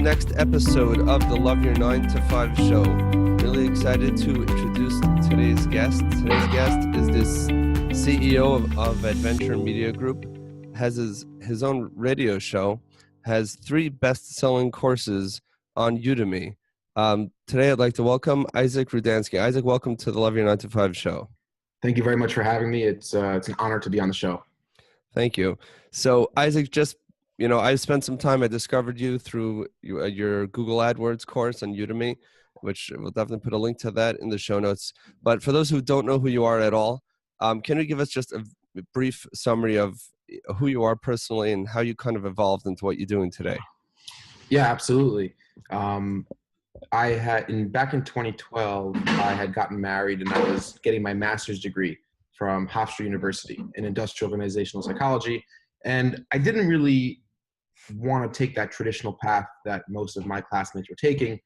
next episode of the Love Your 9 to 5 show. Really excited to introduce today's guest. Today's guest is this CEO of Adventure Media Group, has his own radio show, has 3 best-selling courses on Udemy. Today I'd like to welcome Isaac Rudansky. Isaac, welcome to the Love Your 9 to 5 show. Thank you very much for having me. It's an honor to be on the show. Thank you. So Isaac, I spent some time, I discovered you through your Google Adwords course on Udemy, which we'll definitely put a link to that in the show notes. But for those who don't know who you are at all, can you give us just a brief summary of who you are personally and how you kind of evolved into what you're doing today? Yeah, absolutely. Back in 2012, I had gotten married and I was getting my master's degree from Hofstra University in industrial organizational psychology. And I didn't really want to take that traditional path that most of my classmates were taking,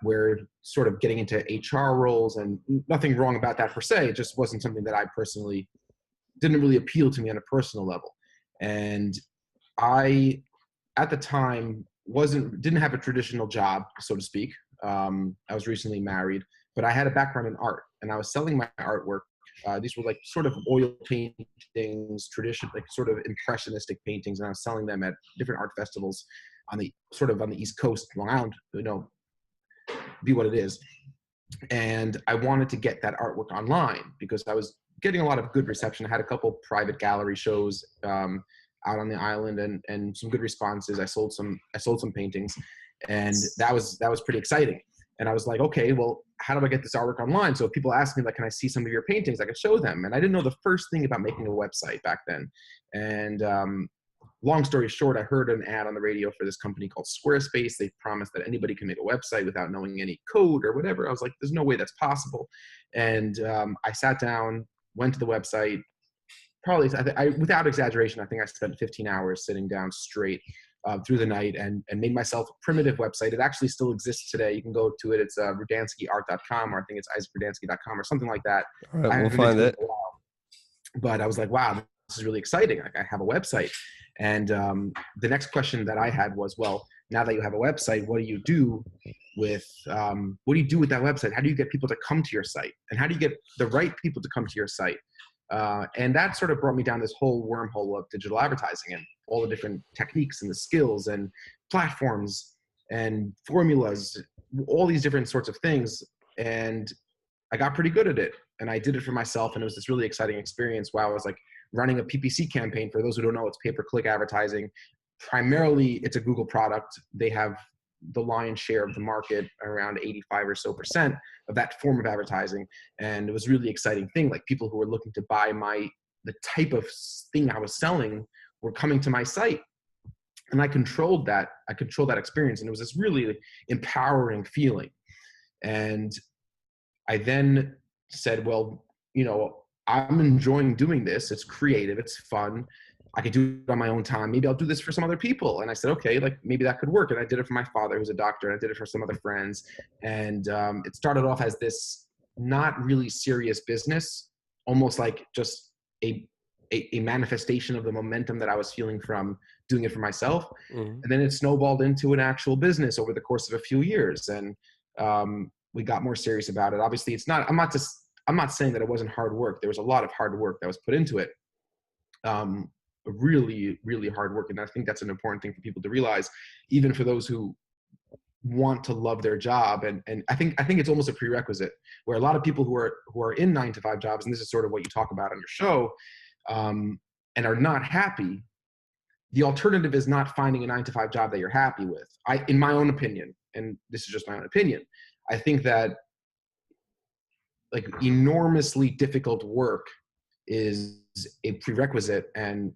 where sort of getting into HR roles, and nothing wrong about that per se. It just wasn't something that I personally didn't really appeal to me on a personal level. And I, at the time, didn't have a traditional job, so to speak. I was recently married, but I had a background in art, and I was selling my artwork. These were like sort of oil paintings, traditional, like sort of impressionistic paintings, and I was selling them at different art festivals on the East Coast, Long Island, be what it is. And I wanted to get that artwork online because I was getting a lot of good reception. I had a couple private gallery shows out on the island and some good responses. I sold some paintings, and that was pretty exciting. And I was like, okay, well, how do I get this artwork online? So if people ask me, like, can I see some of your paintings? I could show them. And I didn't know the first thing about making a website back then. And long story short, I heard an ad on the radio for this company called Squarespace. They promised that anybody can make a website without knowing any code or whatever. I was like, there's no way that's possible. And I sat down, went to the website. Probably, without exaggeration, I think I spent 15 hours sitting down straight through the night and made myself a primitive website. It actually still exists today. You can go to it. It's rudanskyart.com, or I think it's isaacrudansky.com or something like that. All right, we'll find it. But I was like, wow, this is really exciting. Like, I have a website. And the next question that I had was, well, now that you have a website, what do you do with that website? How do you get people to come to your site? And how do you get the right people to come to your site? And that sort of brought me down this whole wormhole of digital advertising and all the different techniques and the skills and platforms and formulas, all these different sorts of things. And I got pretty good at it, and I did it for myself. And it was this really exciting experience while I was like running a PPC campaign. For those who don't know, it's pay-per-click advertising. Primarily, it's a Google product. They have the lion's share of the market, around 85% or so of that form of advertising. And it was a really exciting thing. Like, people who were looking to buy the type of thing I was selling were coming to my site, and I controlled that experience. And it was this really empowering feeling. And I then said, well, I'm enjoying doing this. It's creative. It's fun. I could do it on my own time. Maybe I'll do this for some other people. And I said, okay, like, maybe that could work. And I did it for my father, who's a doctor, and I did it for some other friends. And it started off as this not really serious business, almost like just a manifestation of the momentum that I was feeling from doing it for myself. Mm-hmm. And then it snowballed into an actual business over the course of a few years. And we got more serious about it. Obviously, I'm not saying that it wasn't hard work. There was a lot of hard work that was put into it. Really, really hard work. And I think that's an important thing for people to realize, even for those who want to love their job. And I think it's almost a prerequisite, where a lot of people who are in 9-to-5 jobs, and this is sort of what you talk about on your show, and are not happy. The alternative is not finding a 9-to-5 job that you're happy with. In my own opinion, and this is just my own opinion, I think that, like, enormously difficult work is a prerequisite and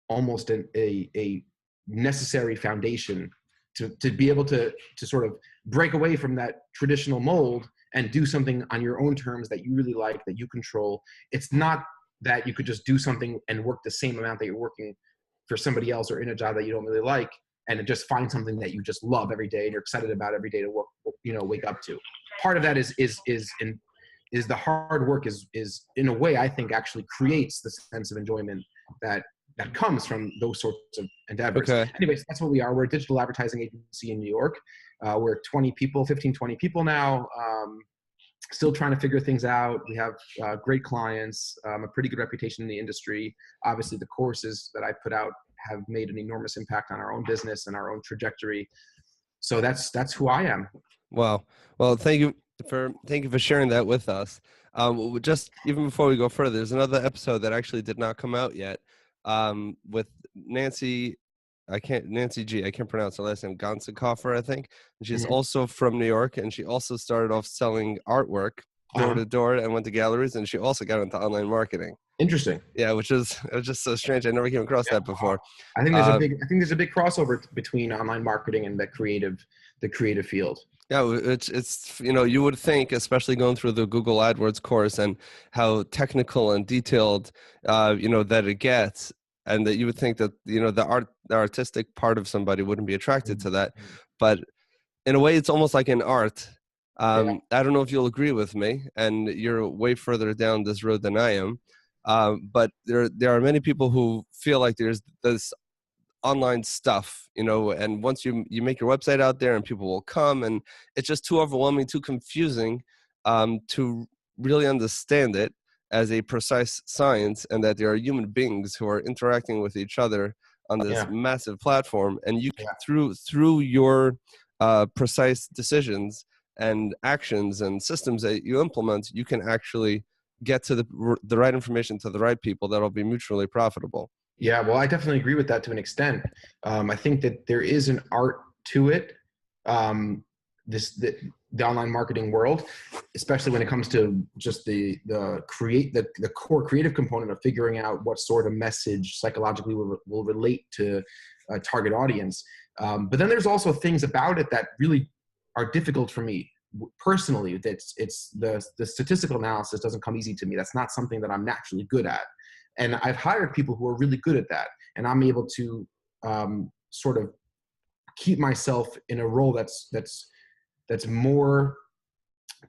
almost a necessary foundation to be able to sort of break away from that traditional mold and do something on your own terms that you really like, that you control. It's not that you could just do something and work the same amount that you're working for somebody else, or in a job that you don't really like, and just find something that you just love every day and you're excited about every day to work, wake up to. Part of that is the hard work is in a way, I think, actually creates the sense of enjoyment that that comes from those sorts of endeavors. Okay. Anyways, that's what we are. We're a digital advertising agency in New York. We're 20 people, 15, 20 people now. Still trying to figure things out. We have great clients, a pretty good reputation in the industry. Obviously, the courses that I put out have made an enormous impact on our own business and our own trajectory. So that's who I am. Wow. Well, thank you for sharing that with us. Just even before we go further, there's another episode that actually did not come out yet, with Nancy. Nancy G. I can't pronounce her last name. Gonsikoffer, I think. And she's also from New York, and she also started off selling artwork door to door and went to galleries, and she also got into online marketing. Interesting. Yeah, which is it was just so strange. I never came across that before. I think there's a big crossover between online marketing and the creative field. Yeah, it's you would think, especially going through the Google AdWords course and how technical and detailed that it gets, and that you would think that the artistic part of somebody wouldn't be attracted to that, but in a way it's almost like an art. I don't know if you'll agree with me, and you're way further down this road than I am, but there are many people who feel like there's this online stuff, and once you make your website out there and people will come, and it's just too overwhelming, too confusing to really understand it as a precise science, and that there are human beings who are interacting with each other on this massive platform, and you can, through your precise decisions and actions and systems that you implement, you can actually get to the right information to the right people that'll be mutually profitable. Yeah, well, I definitely agree with that to an extent. I think that there is an art to it, the online marketing world, especially when it comes to just the core creative component of figuring out what sort of message psychologically will relate to a target audience. But then there's also things about it that really are difficult for me personally. It's the statistical analysis doesn't come easy to me. That's not something that I'm naturally good at. And I've hired people who are really good at that, and I'm able to sort of keep myself in a role that's more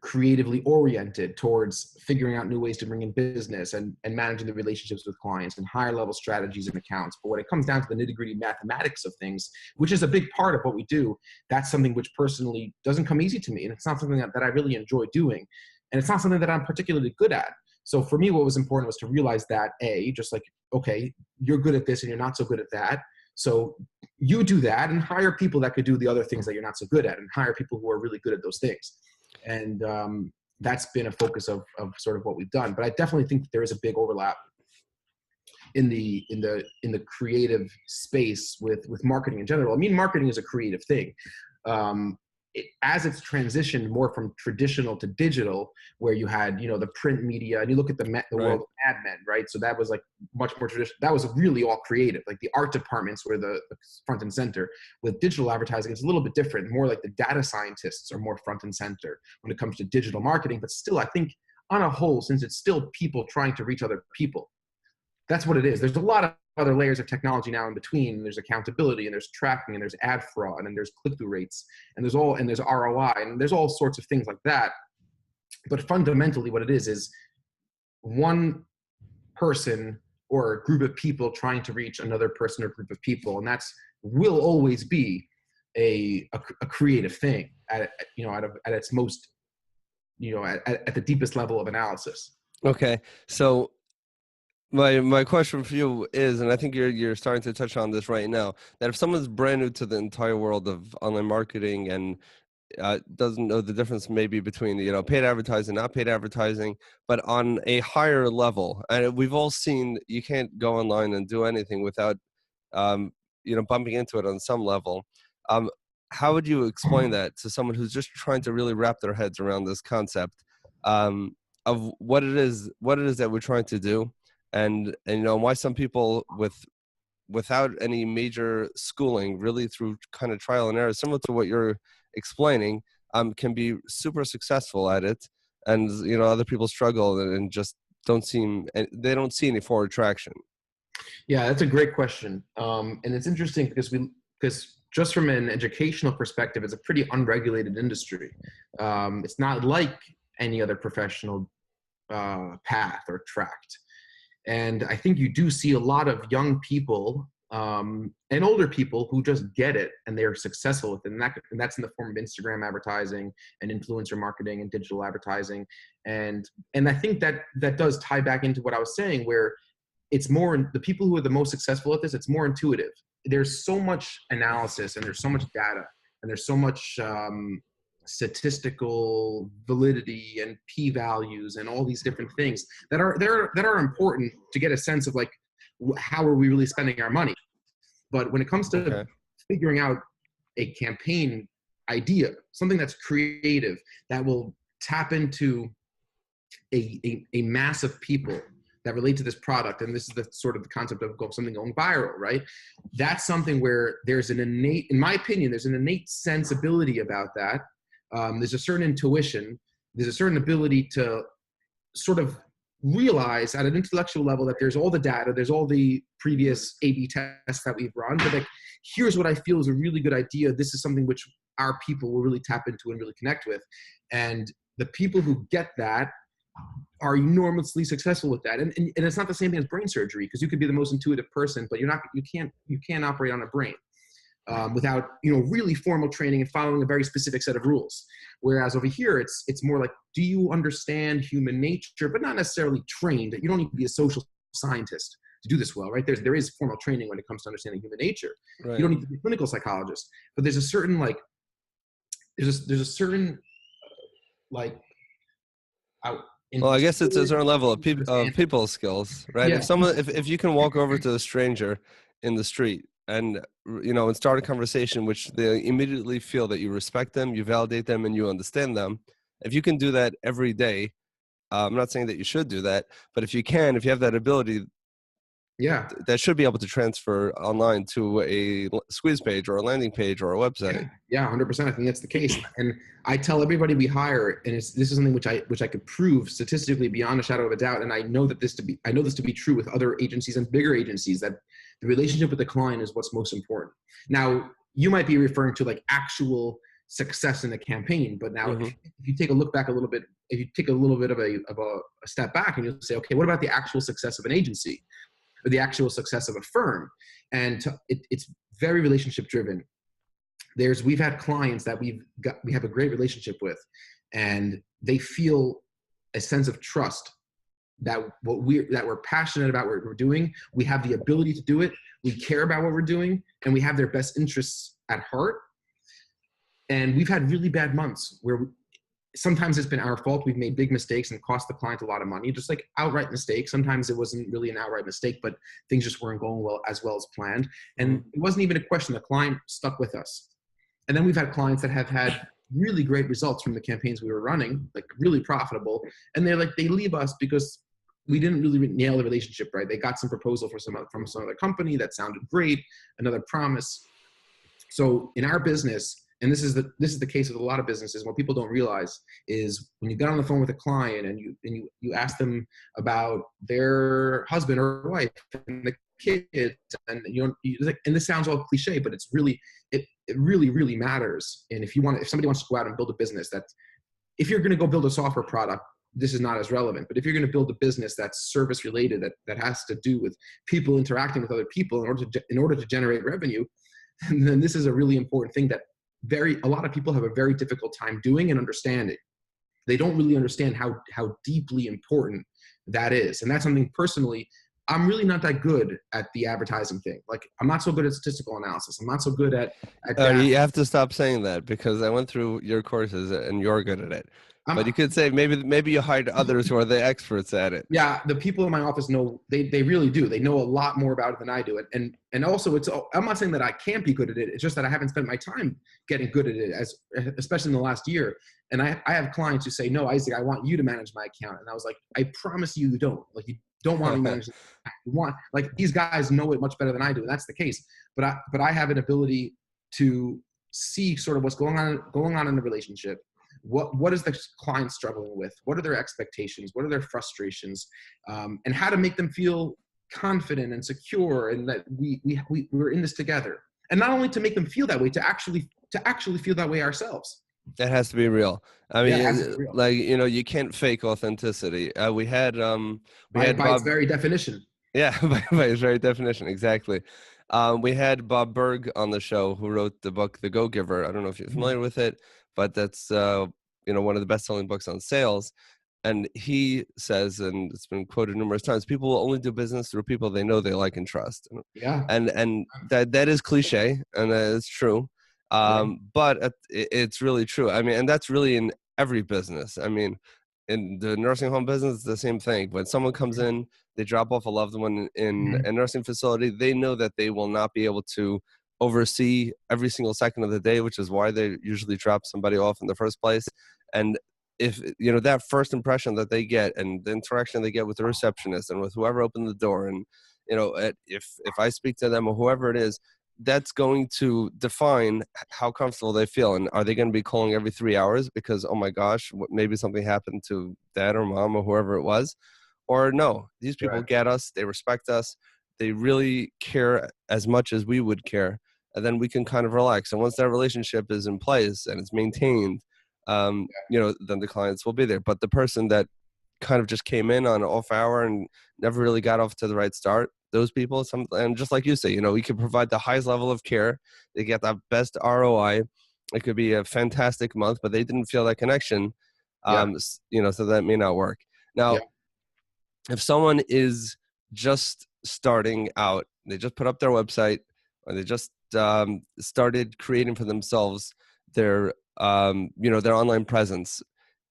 creatively oriented towards figuring out new ways to bring in business and managing the relationships with clients and higher level strategies and accounts. But when it comes down to the nitty-gritty mathematics of things, which is a big part of what we do, that's something which personally doesn't come easy to me, and it's not something that I really enjoy doing, and it's not something that I'm particularly good at. So for me, what was important was to realize that, just like, okay, you're good at this and you're not so good at that. So you do that and hire people that could do the other things that you're not so good at, and hire people who are really good at those things. And that's been a focus of sort of what we've done. But I definitely think that there is a big overlap in the creative space with marketing in general. I mean, marketing is a creative thing. As it's transitioned more from traditional to digital, where you had, the print media, and you look at the world of Mad Men, right? So that was like much more traditional. That was really all creative. Like the art departments were the front and center. With digital advertising, it's a little bit different. More like the data scientists are more front and center when it comes to digital marketing. But still, I think on a whole, since it's still people trying to reach other people, that's what it is. There's a lot of other layers of technology now in between. There's accountability, and there's tracking, and there's ad fraud, and there's click-through rates, and there's ROI, and there's all sorts of things like that. But fundamentally what it is one person or a group of people trying to reach another person or group of people. And that's will always be a creative thing at its most, at the deepest level of analysis. Okay. So my question for you is, and I think you're starting to touch on this right now, that if someone's brand new to the entire world of online marketing and doesn't know the difference maybe between paid advertising, not paid advertising, but on a higher level, and we've all seen you can't go online and do anything without bumping into it on some level. How would you explain that to someone who's just trying to really wrap their heads around this concept of what it is that we're trying to do? And why some people without any major schooling, really through kind of trial and error, similar to what you're explaining, can be super successful at it, and other people struggle and just don't see any forward traction. Yeah, that's a great question, and it's interesting because just from an educational perspective, it's a pretty unregulated industry. It's not like any other professional path or tract. And I think you do see a lot of young people and older people who just get it and they're successful with it. And that's in the form of Instagram advertising and influencer marketing and digital advertising. And I think that does tie back into what I was saying, where it's more the people who are the most successful at this, it's more intuitive. There's so much analysis and there's so much data and there's so much statistical validity and p-values and all these different things that are important to get a sense of like, how are we really spending our money? But when it comes to figuring out a campaign idea, something that's creative, that will tap into a mass of people that relate to this product, and this is the sort of the concept of something going viral, right? That's something where there's an innate, in my opinion, there's an innate sensibility about that. There's a certain intuition, there's a certain ability to sort of realize at an intellectual level that there's all the data, there's all the previous A/B tests that we've run, but like, here's what I feel is a really good idea. This is something which our people will really tap into and really connect with. And the people who get that are enormously successful with that. And it's not the same thing as brain surgery, because you could be the most intuitive person, but you can't operate on a brain without, really formal training and following a very specific set of rules. Whereas over here, it's more like, do you understand human nature, but not necessarily trained. You don't need to be a social scientist to do this well, right? There is formal training when it comes to understanding human nature. Right. You don't need to be a clinical psychologist, but there's a certain well, I guess it's a certain level of people skills, right? Yeah. If you can walk over to a stranger in the street and start a conversation which they immediately feel that you respect them, you validate them, and you understand them. If you can do that every day, I'm not saying that you should do that, but if you have that ability, that should be able to transfer online to a squeeze page or a landing page or a website. Yeah, 100%. I think that's the case. And I tell everybody we hire, and this is something which I could prove statistically beyond a shadow of a doubt. And I know this to be true with other agencies and bigger agencies, that the relationship with the client is what's most important. Now, you might be referring to like actual success in the campaign, but now if you take a look back a little bit, if you take a little bit of a step back and you'll say, okay, what about the actual success of an agency or the actual success of a firm? And it's very relationship driven. We've had clients that we have a great relationship with, and they feel a sense of trust that we're passionate about what we're doing. We have the ability to do it. We care about what we're doing, and we have their best interests at heart. And we've had really bad months where sometimes it's been our fault. We've made big mistakes and cost the client a lot of money, just like outright mistakes. Sometimes it wasn't really an outright mistake, but things just weren't going well as planned. And it wasn't even a question. The client stuck with us. And then we've had clients that have had really great results from the campaigns we were running, like really profitable. And they leave us because we didn't really nail the relationship right. They got some proposal from some other company that sounded great, another promise. So in our business, and this is the case with a lot of businesses, what people don't realize is when you get on the phone with a client and you ask them about their husband or wife and the kids, and and this sounds all cliche, but it's really it really, really matters. And if somebody wants to go out and build a business, if you're going to go build a software product, this is not as relevant. But if you're going to build a business that's service related, that has to do with people interacting with other people in order to generate revenue, then this is a really important thing that a lot of people have a very difficult time doing and understanding. They don't really understand how deeply important that is. And that's something personally, I'm really not that good at the advertising thing. Like, I'm not so good at statistical analysis. I'm not so good at you have to stop saying that, because I went through your courses and you're good at it. But you could say maybe you hired others who are the experts at it. Yeah, the people in my office know, they really do. They know a lot more about it than I do. And also, I'm not saying that I can't be good at it. It's just that I haven't spent my time getting good at it, especially in the last year. And I have clients who say, no, Isaac, I want you to manage my account. And I was like, I promise you don't. Like, you don't want me managing. You want, like, these guys know it much better than I do. And that's the case. But I have an ability to see sort of what's going on in the relationship. What is the client struggling with? What are their expectations? What are their frustrations? And how to make them feel confident and secure, and that we're in this together. And not only to make them feel that way, to actually feel that way ourselves. It has to be real. I Yeah, it mean, has to be real. like, you know, you can't fake authenticity. We had By its Bob. very definition. Yeah, by his very definition, exactly. We had Bob Berg on the show, who wrote the book The Go-Giver. I don't know if you're Mhm. familiar with it, but that's you know, one of the best-selling books on sales. And he says, and it's been quoted numerous times, people will only do business through people they know, they like, and trust. Yeah. And that is cliche, and it's true. Yeah. But it's really true. I mean, and that's really in every business. I mean, in the nursing home business, it's the same thing. When someone comes in, they drop off a loved one in Mhm. a nursing facility, they know that they will not be able to oversee every single second of the day, which is why they usually drop somebody off in the first place. And if you know, that first impression that they get and the interaction they get with the receptionist and with whoever opened the door, and you know, if I speak to them or whoever it is, that's going to define how comfortable they feel. And are they going to be calling every 3 hours because, oh my gosh, maybe something happened to dad or mom or whoever it was? Or no, these people Right. get us, they respect us, they really care as much as we would care. And then we can kind of relax. And once that relationship is in place and it's maintained, you know, then the clients will be there. But the person that kind of just came in on an off hour and never really got off to the right start, those people, and just like you say, you know, we could provide the highest level of care, they get the best ROI, it could be a fantastic month, but they didn't feel that connection. Yeah. You know, so that may not work. Yeah. Now, if someone is just starting out, they just put up their website, or they just started creating for themselves their you know, their online presence,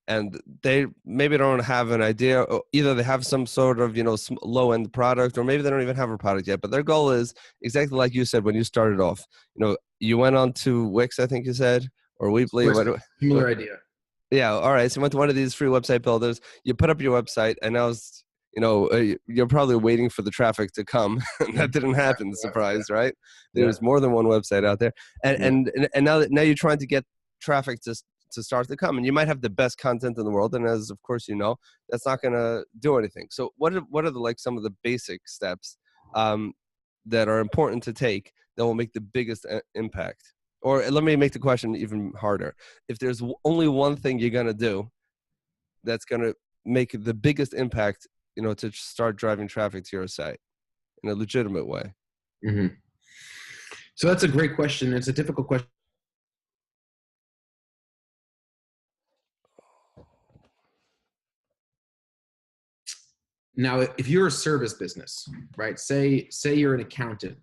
and they maybe don't have an idea, or either they have some sort of, you know, low end product, or maybe they don't even have a product yet, but their goal is exactly like you said when you started off. You know, you went on to Wix, I think you said, or Weebly. Squarespace. Similar idea. Yeah, all right. So you went to one of these free website builders, you put up your website, and now it's, you know, you're probably waiting for the traffic to come. And that didn't happen, Yeah. surprise, right? Yeah. There's more than one website out there. And Yeah. now you're trying to get traffic to start to come. And you might have the best content in the world, and as of course you know, that's not going to do anything. So what are the, like, some of the basic steps um, that are important to take that will make the biggest impact? Or let me make the question even harder. If there's only one thing you're going to do that's going to make the biggest impact, you know, to start driving traffic to your site in a legitimate way. Hmm. So that's a great question. It's a difficult question. Now, if you're a service business, right? Say you're an accountant,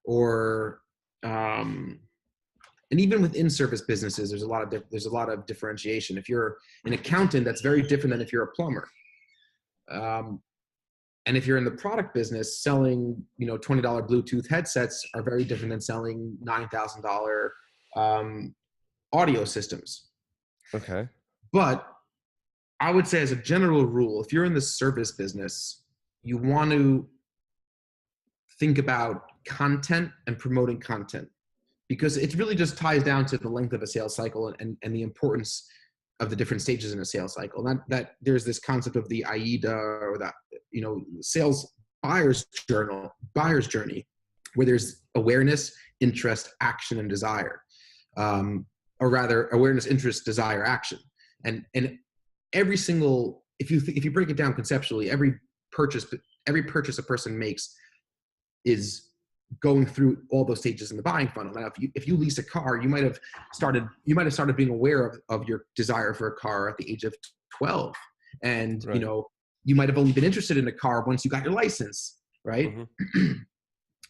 or and even within service businesses, there's a lot of differentiation. If you're an accountant, that's very different than if you're a plumber. Um, and if you're in the product business, selling, you know, $20 Bluetooth headsets are very different than selling $9,000 audio systems. Okay. But I would say, as a general rule, if you're in the service business, you want to think about content and promoting content, because it really just ties down to the length of a sales cycle, and the importance of the different stages in a sales cycle. That there's this concept of the AIDA, or that, you know, sales buyer's journey, where there's awareness, interest, action, and desire, or rather awareness, interest, desire, action. And every single, if you break it down conceptually, every purchase a person makes is going through all those stages in the buying funnel. Now, if you lease a car, you might have started being aware of your desire for a car at the age of 12, and you Right. know, you might have only been interested in a car once you got your license, right? Mm-hmm.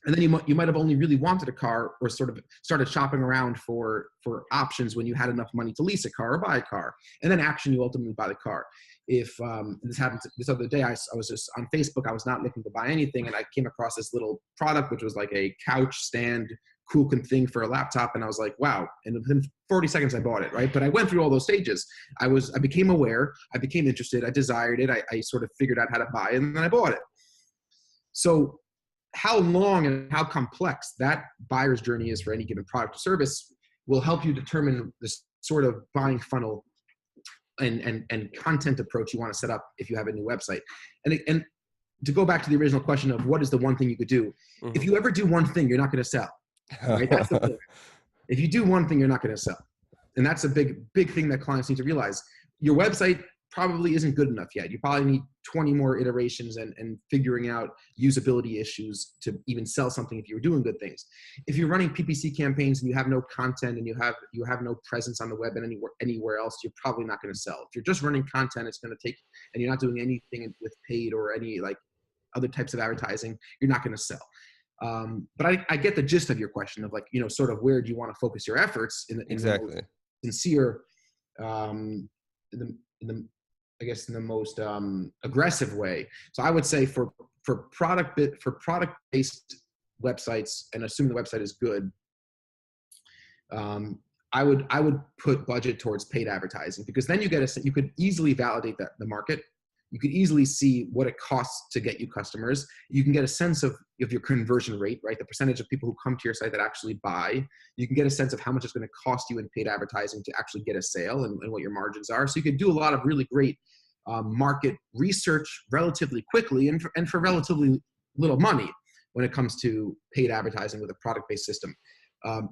And then you might have only really wanted a car, or sort of started shopping around for options when you had enough money to lease a car or buy a car, and then action, you ultimately buy the car. If this happened this other day, I was just on Facebook, I was not looking to buy anything, and I came across this little product, which was like a couch stand cool thing for a laptop, and I was like, wow. And within 40 seconds I bought it, right? But I went through all those stages. I became aware, I became interested, I desired it, I sort of figured out how to buy it, and then I bought it. So how long and how complex that buyer's journey is for any given product or service will help you determine the sort of buying funnel and content approach you want to set up if you have a new website. And to go back to the original question of what is the one thing you could do, if you ever do one thing, you're not going to sell, right? That's the point. If you do one thing, you're not going to sell. And that's a big thing that clients need to realize. Your website probably isn't good enough yet. You probably need 20 more iterations and figuring out usability issues to even sell something if you're doing good things. If you're running PPC campaigns and you have no content and you have no presence on the web and anywhere else, you're probably not going to sell. If you're just running content, it's going to take, and you're not doing anything with paid or any like other types of advertising, you're not going to sell. But I get the gist of your question of like, sort of where do you want to focus your efforts in the most sincere, in the most aggressive way. So I would say for product-based websites, and assuming the website is good, I would put budget towards paid advertising, because then you could easily validate the market. You could easily see what it costs to get you customers. You can get a sense of your conversion rate, right? The percentage of people who come to your site that actually buy. You can get a sense of how much it's going to cost you in paid advertising to actually get a sale, and what your margins are. So you could do a lot of really great market research relatively quickly and for relatively little money when it comes to paid advertising with a product-based system.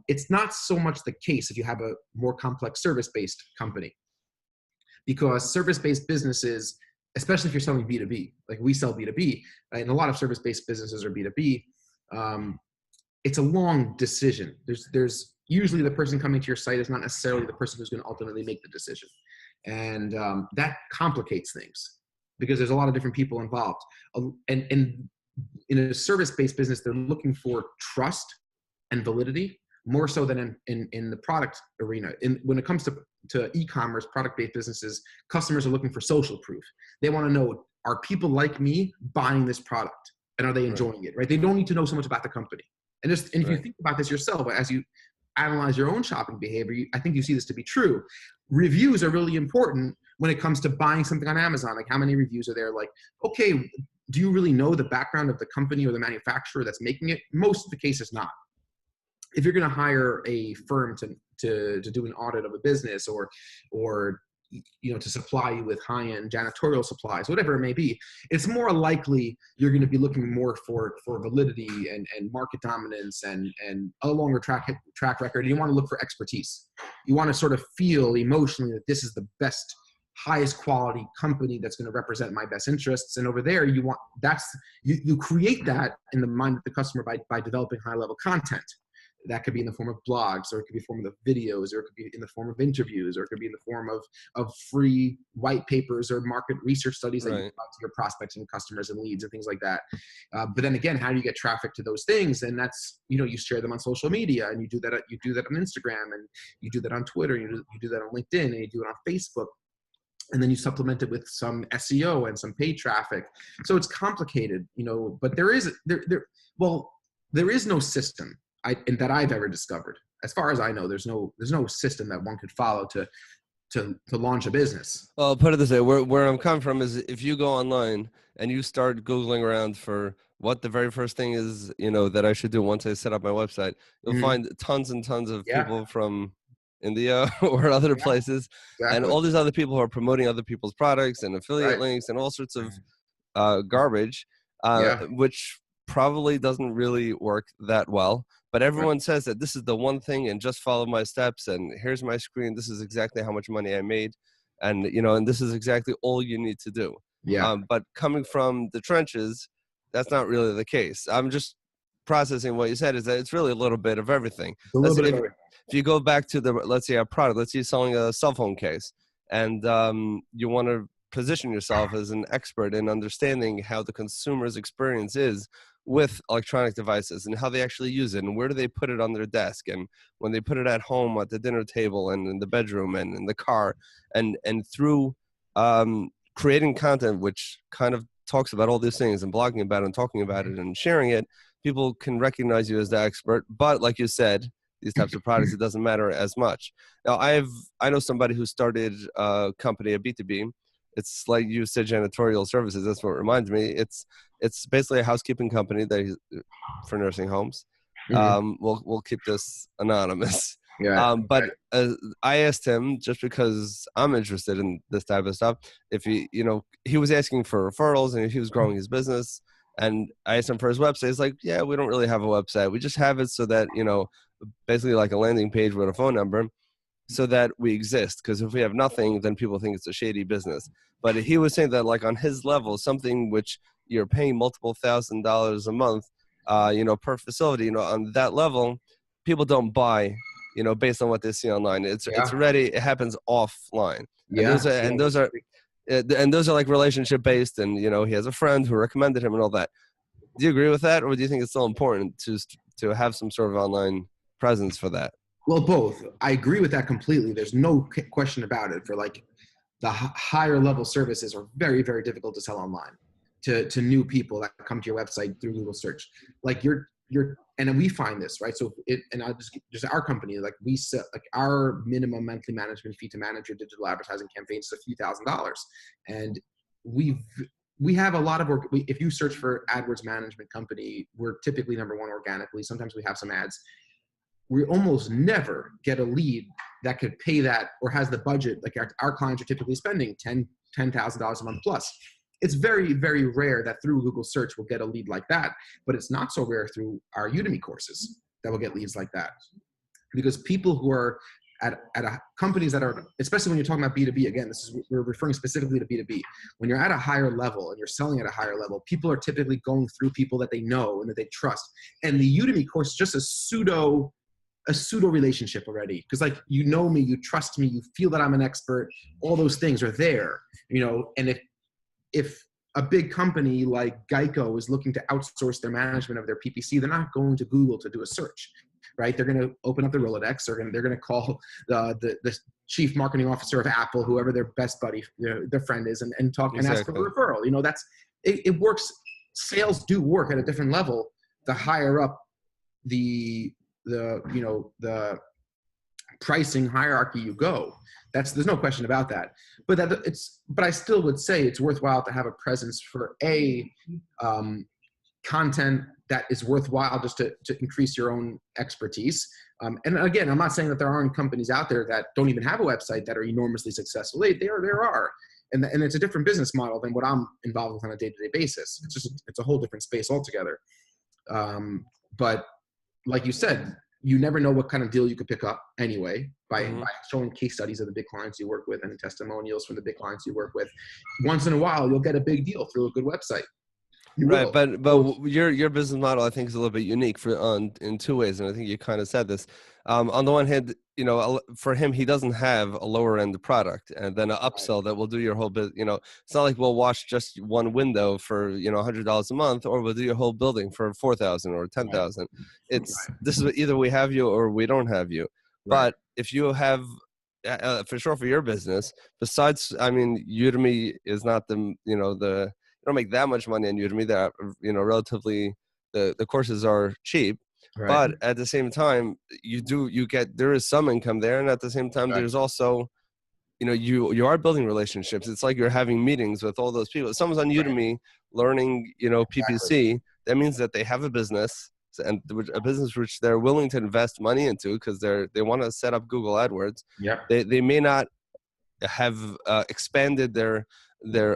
It's not so much the case if you have a more complex service-based company, because service-based businesses, especially if you're selling B2B, like we sell B2B, and a lot of service-based businesses are B2B, it's a long decision. There's usually the person coming to your site is not necessarily the person who's going to ultimately make the decision. And that complicates things because there's a lot of different people involved. And in a service-based business, they're looking for trust and validity more so than in the product arena. When it comes to e-commerce, product-based businesses, customers are looking for social proof. They want to know, are people like me buying this product, and are they enjoying it, right? They don't need to know so much about the company. And if you think about this yourself, as you analyze your own shopping behavior, I think you see this to be true. Reviews are really important when it comes to buying something on Amazon. Like, how many reviews are there? Like, okay, do you really know the background of the company or the manufacturer that's making it? Most of the cases not. If you're going to hire a firm to do an audit of a business or to supply you with high-end janitorial supplies, whatever it may be, it's more likely you're going to be looking more for validity and market dominance and a longer track record. You want to look for expertise. You want to sort of feel emotionally that this is the best, highest quality company that's going to represent my best interests. And over there, you create that in the mind of the customer by developing high-level content. That could be in the form of blogs, or it could be in the form of videos, or it could be in the form of interviews, or it could be in the form of free white papers or market research studies that you put out to your prospects and customers and leads and things like that. But then again, how do you get traffic to those things? And that's, you share them on social media, and you do that on Instagram, and you do that on Twitter, and you do that on LinkedIn, and you do it on Facebook. And then you supplement it with some SEO and some paid traffic. So it's complicated, but there is no system that I've ever discovered. As far as I know, there's no system that one could follow to launch a business. Well, put it this way, where I'm coming from is, if you go online and you start Googling around for what the very first thing is, that I should do once I set up my website, you'll find tons and tons of people from India or other places, and all these other people who are promoting other people's products and affiliate links and all sorts of garbage, which probably doesn't really work that well. But everyone says that this is the one thing, and just follow my steps, and here's my screen. This is exactly how much money I made. And, and this is exactly all you need to do. But coming from the trenches, that's not really the case. I'm just processing what you said, is that it's really a little bit of everything. If you go back to let's say a product, let's say you're selling a cell phone case, and you want to position yourself as an expert in understanding how the consumer's experience is with electronic devices and how they actually use it, and where do they put it on their desk, and when they put it at home at the dinner table and in the bedroom and in the car, and through creating content which kind of talks about all these things and blogging about it and talking about it and sharing it, people can recognize you as the expert. But like you said, these types of products, it doesn't matter as much. Now, I know somebody who started a company, a B2B. It's like you said, janitorial services. That's what reminds me. It's basically a housekeeping company for nursing homes. We'll keep this anonymous. But I asked him, just because I'm interested in this type of stuff, if he was asking for referrals and if he was growing his business. And I asked him for his website. He's like, yeah, we don't really have a website. We just have it so that, basically like a landing page with a phone number. so that we exist. Because if we have nothing, then people think it's a shady business. But he was saying that, like, on his level, something which you're paying multiple $1,000s a month, per facility, on that level, people don't buy, based on what they see online. It's already, it happens offline. And those are like relationship based, and he has a friend who recommended him and all that. Do you agree with that, or do you think it's still important to have some sort of online presence for that? Well, both. I agree with that completely. There's no question about it. For like the higher level services are very, very difficult to sell online to new people that come to your website through Google search. Like and we find this, right? So and I'll just our company, like we set, like our minimum monthly management fee to manage your digital advertising campaigns is a few $1,000s. And we have a lot of work. If you search for AdWords management company, we're typically number one organically. Sometimes we have some ads. We almost never get a lead that could pay that or has the budget. Like our clients are typically spending $10,000 a month plus. It's very, very rare that through Google search we'll get a lead like that, but it's not so rare through our Udemy courses that we'll get leads like that. Because people who are at companies that are, especially when you're talking about B2B, again, we're referring specifically to B2B. When you're at a higher level and you're selling at a higher level, people are typically going through people that they know and that they trust. And the Udemy course is just a pseudo relationship already, because like, you know me, you trust me, you feel that I'm an expert, all those things are there, and if a big company like Geico is looking to outsource their management of their PPC, they're not going to Google to do a search, right? They're going to open up the Rolodex, they're going to call the chief marketing officer of Apple, whoever their best buddy, their friend is, and talk and ask for a referral. That's it works. Sales do work at a different level the higher up the pricing hierarchy you go. There's no question about that. But I still would say it's worthwhile to have a presence for content that is worthwhile just to increase your own expertise. And again, I'm not saying that there aren't companies out there that don't even have a website that are enormously successful. There are. And it's a different business model than what I'm involved with on a day-to-day basis. It's a whole different space altogether. But like you said, you never know what kind of deal you could pick up anyway by showing case studies of the big clients you work with and testimonials from the big clients you work with. Once in a while, you'll get a big deal through a good website. Right, but your business model, I think, is a little bit unique in two ways, and I think you kind of said this. On the one hand, for him, he doesn't have a lower end product and then an upsell that will do your whole bit. It's not like we'll watch just one window for $100 a month, or we'll do your whole building for $4,000 or $10,000. This is either we have you or we don't have you. Right. But if you have, for sure, for your business, besides, Udemy is not you don't make that much money on Udemy. That relatively the courses are cheap, right. But at the same time, there is some income there, and at the same time, there's also, you are building relationships. It's like you're having meetings with all those people. If someone's on Udemy learning, PPC, that means that they have a business, and a business which they're willing to invest money into because they want to set up Google AdWords. Yeah, they may not have expanded their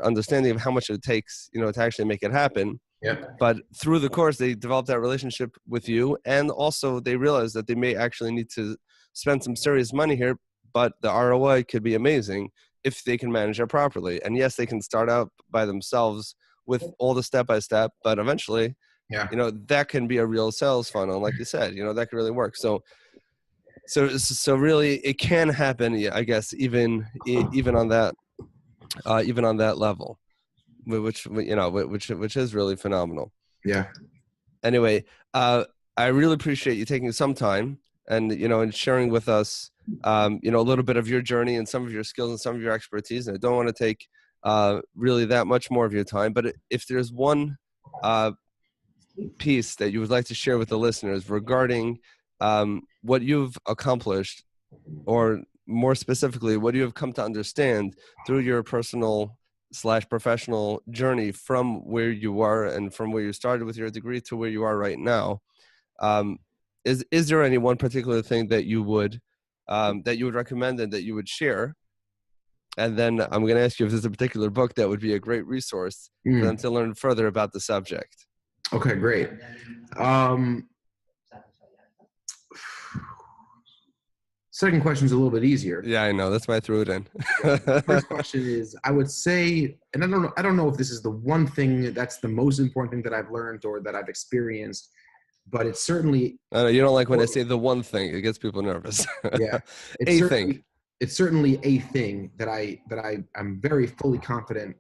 understanding of how much it takes, to actually make it happen. Yeah. But through the course, they develop that relationship with you, and also they realize that they may actually need to spend some serious money here, but the ROI could be amazing if they can manage it properly. And yes, they can start out by themselves with all the step-by-step, but eventually, that can be a real sales funnel. Like you said, that can really work. So really, it can happen, I guess, even on that. Even on that level, which is really phenomenal. Yeah. Anyway, I really appreciate you taking some time and and sharing with us, a little bit of your journey and some of your skills and some of your expertise. And I don't want to take really that much more of your time, but if there's one piece that you would like to share with the listeners regarding what you've accomplished, or more specifically, what you have come to understand through your personal/professional journey from where you are and from where you started with your degree to where you are right now, is there any one particular thing that you would recommend and that you would share? And then I'm going to ask you if there's a particular book that would be a great resource for them to learn further about the subject. Okay, great. Second question is a little bit easier. Yeah, I know. That's why I threw it in. Yeah. The first question is, I would say, and I don't know if this is the one thing that's the most important thing that I've learned or that I've experienced, but it's certainly, I know you don't like when I say the one thing. It gets people nervous. yeah, A thing. it's certainly a thing that I'm very fully confident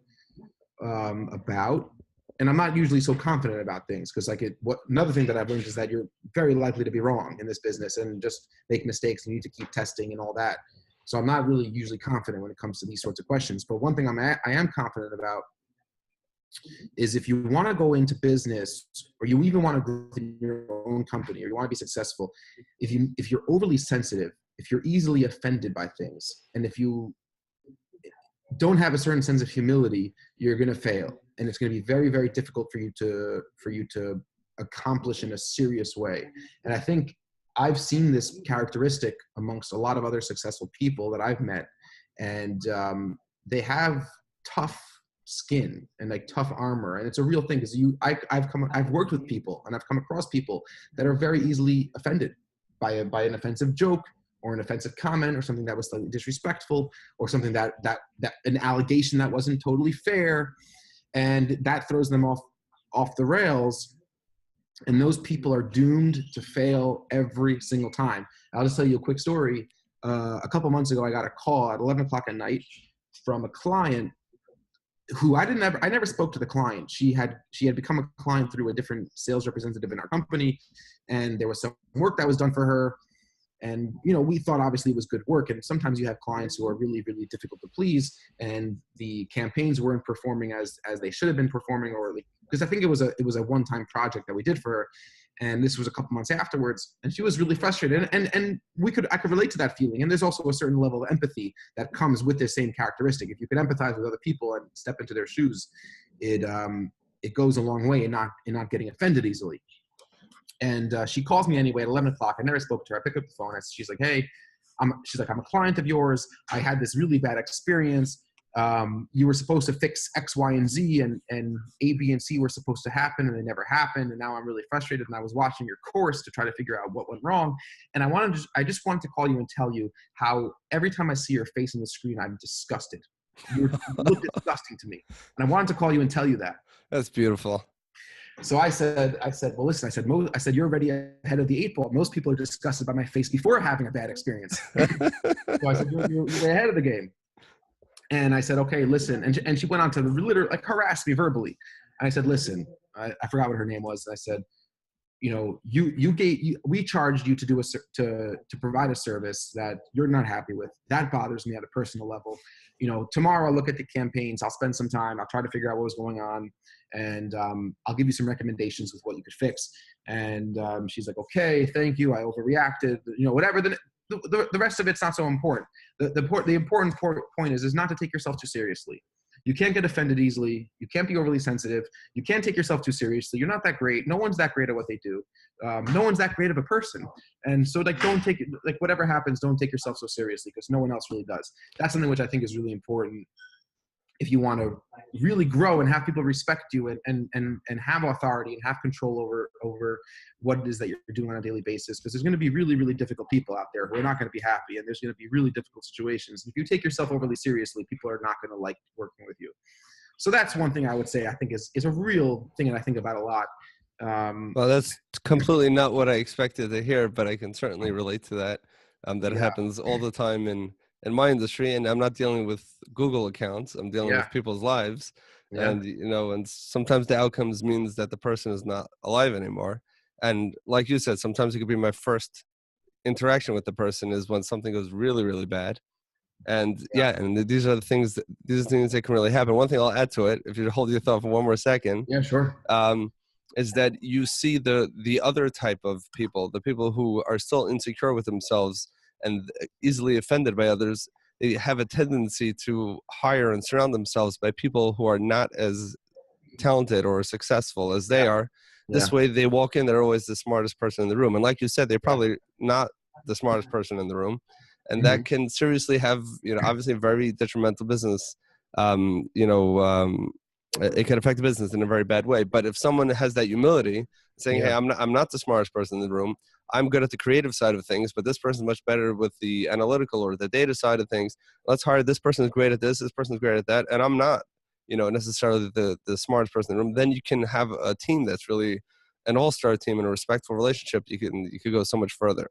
about. And I'm not usually so confident about things because another thing that I've learned is that you're very likely to be wrong in this business and just make mistakes, and you need to keep testing and all that. So I'm not really usually confident when it comes to these sorts of questions. But one thing I am confident about is if you want to go into business, or you even want to grow in your own company, or you want to be successful, if you're overly sensitive, if you're easily offended by things, and if you don't have a certain sense of humility, you're going to fail, and it's going to be very, very difficult for you to accomplish in a serious way. And I think I've seen this characteristic amongst a lot of other successful people that I've met, and they have tough skin and like tough armor, and it's a real thing because I've worked with people, and I've come across people that are very easily offended by an offensive joke, or an offensive comment, or something that was slightly disrespectful, or something that an allegation that wasn't totally fair, and that throws them off the rails. And those people are doomed to fail every single time. I'll just tell you a quick story. A couple months ago, I got a call at 11 o'clock at night from a client who I never spoke to the client. She had become a client through a different sales representative in our company, and there was some work that was done for her. And, we thought obviously it was good work. And sometimes you have clients who are really, really difficult to please, and the campaigns weren't performing as they should have been performing, because I think it was a one-time project that we did for her. And this was a couple months afterwards, and she was really frustrated. And I could relate to that feeling. And there's also a certain level of empathy that comes with this same characteristic. If you can empathize with other people and step into their shoes, it goes a long way in not getting offended easily. And she calls me anyway at 11 o'clock. I never spoke to her. I pick up the phone. She's like, hey, I'm a client of yours. I had this really bad experience. You were supposed to fix X, Y, and Z, and A, B, and C were supposed to happen, and they never happened. And now I'm really frustrated. And I was watching your course to try to figure out what went wrong. And I just wanted to call you and tell you how every time I see your face on the screen, I'm disgusted. You look disgusting to me. And I wanted to call you and tell you that. That's beautiful. So I said, well, listen, I said, you're already ahead of the 8 ball. Most people are disgusted by my face before having a bad experience. So I said, you're way ahead of the game. And I said, okay, listen. And she went on to literally harass me verbally. And I said, listen, I forgot what her name was. And I said, we charged you to provide a service that you're not happy with. That bothers me at a personal level. Tomorrow I'll look at the campaigns. I'll spend some time. I'll try to figure out what was going on. And I'll give you some recommendations with what you could fix. And she's like, okay, thank you. I overreacted, whatever. The rest of it's not so important. The important point is not to take yourself too seriously. You can't get offended easily. You can't be overly sensitive. You can't take yourself too seriously. You're not that great. No one's that great at what they do. No one's that great of a person. And so don't take it, whatever happens, don't take yourself so seriously, because no one else really does. That's something which I think is really important if you want to really grow and have people respect you and have authority and have control over what it is that you're doing on a daily basis. Because there's going to be really, really difficult people out there who are not going to be happy, and there's going to be really difficult situations. If you take yourself overly seriously, people are not going to like working with you. So that's one thing I would say I think is a real thing that I think about a lot. Well, that's completely not what I expected to hear, but I can certainly relate to that. That happens all the time in my industry, and I'm not dealing with Google accounts. I'm dealing with people's lives, and and sometimes the outcomes means that the person is not alive anymore. And like you said, sometimes it could be my first interaction with the person is when something goes really, really bad. And and these are the things that can really happen. One thing I'll add to it, if you hold your thought for one more second, sure, is that you see the other type of people, the people who are still insecure with themselves and easily offended by others. They have a tendency to hire and surround themselves by people who are not as talented or successful as they are. This way they walk in, they're always the smartest person in the room. And like you said, they're probably not the smartest person in the room. And that can seriously have, obviously very detrimental business, it can affect the business in a very bad way. But if someone has that humility, saying, hey, I'm not the smartest person in the room. I'm good at the creative side of things, but this person's much better with the analytical or the data side of things. Let's hire this person is great at this person's great at that, and I'm not, necessarily the smartest person in the room. Then you can have a team that's really an all-star team and a respectful relationship. You could go so much further.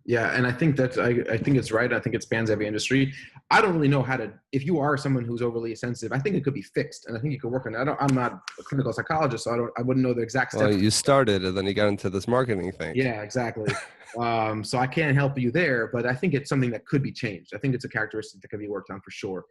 Yeah, and I think that I think it's right. I think it spans every industry. I don't really know how to. If you are someone who's overly sensitive, I think it could be fixed, and I think you could work on it. I'm not a clinical psychologist, so I wouldn't know the exact steps. Well, you started, and then you got into this marketing thing. Yeah, exactly. So I can't help you there, but I think it's something that could be changed. I think it's a characteristic that can be worked on for sure.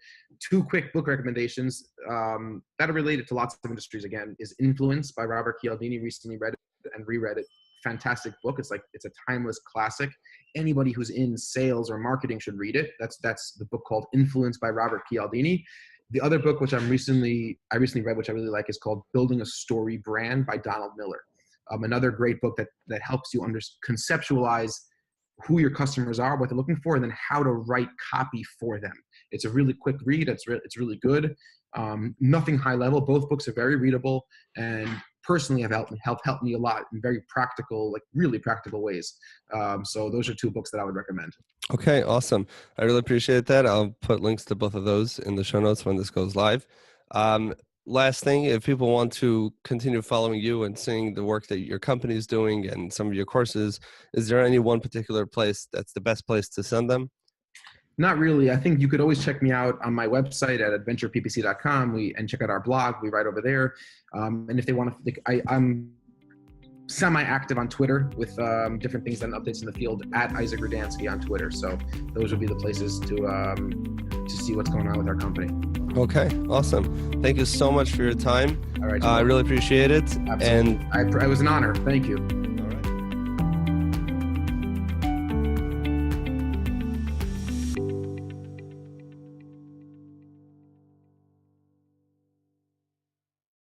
2 quick book recommendations that are related to lots of industries. Again, is Influence by Robert Cialdini. Recently read it and reread it. Fantastic book. It's a timeless classic. Anybody who's in sales or marketing should read it. That's the book called Influence by Robert Cialdini. The other book, which I recently read, which I really like, is called Building a Story Brand by Donald Miller. Another great book that helps you conceptualize who your customers are, what they're looking for, and then how to write copy for them. It's a really quick read. It's really good. Nothing high level. Both books are very readable, and personally have helped me a lot in very practical, really practical ways. So those are 2 books that I would recommend. Okay, awesome. I really appreciate that. I'll put links to both of those in the show notes when this goes live. Last thing, if people want to continue following you and seeing the work that your company is doing and some of your courses, is there any one particular place that's the best place to send them? Not really. I think you could always check me out on my website at adventureppc.com and check out our blog. We write over there. And if they want to, I'm semi-active on Twitter with different things and updates in the field at Isaac Rudansky on Twitter. So those would be the places to see what's going on with our company. Okay, awesome. Thank you so much for your time. All right. I really appreciate it. Absolutely. And it was an honor. Thank you.